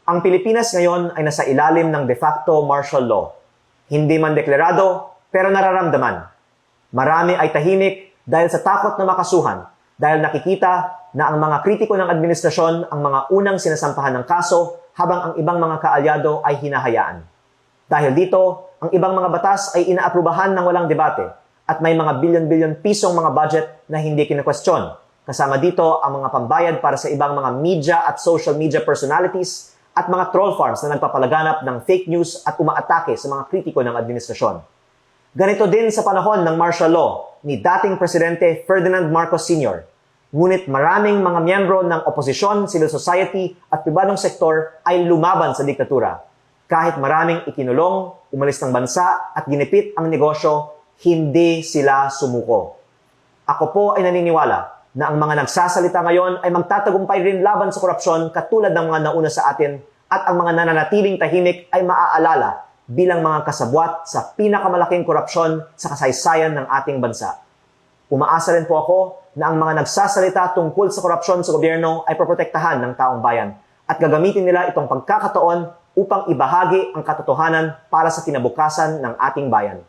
Ang Pilipinas ngayon ay nasa ilalim ng de facto martial law. Hindi man deklarado, pero nararamdaman. Marami ay tahimik dahil sa takot na makasuhan, dahil nakikita na ang mga kritiko ng administrasyon ang mga unang sinasampahan ng kaso habang ang ibang mga kaalyado ay hinahayaan. Dahil dito, ang ibang mga batas ay inaaprubahan ng walang debate at may mga bilyon-bilyon pisong mga budget na hindi kinakwestiyon. Kasama dito ang mga pambayad para sa ibang mga media at social media personalities at mga troll farms na nagpapalaganap ng fake news at umaatake sa mga kritiko ng administrasyon. Ganito din sa panahon ng martial law ni dating Presidente Ferdinand Marcos Sr. Ngunit maraming mga miyembro ng oposisyon, civil society at pribadong sektor ay lumaban sa diktatura. Kahit maraming ikinulong, umalis ng bansa at ginipit ang negosyo, hindi sila sumuko. Ako po ay naniniwala na ang mga nagsasalita ngayon ay magtatagumpay rin laban sa korupsyon katulad ng mga nauna sa atin at ang mga nananatiling tahimik ay maaalala bilang mga kasabwat sa pinakamalaking korupsyon sa kasaysayan ng ating bansa. Umaasa rin po ako na ang mga nagsasalita tungkol sa korupsyon sa gobyerno ay poprotektahan ng taong bayan at gagamitin nila itong pagkakataon upang ibahagi ang katotohanan para sa kinabukasan ng ating bayan.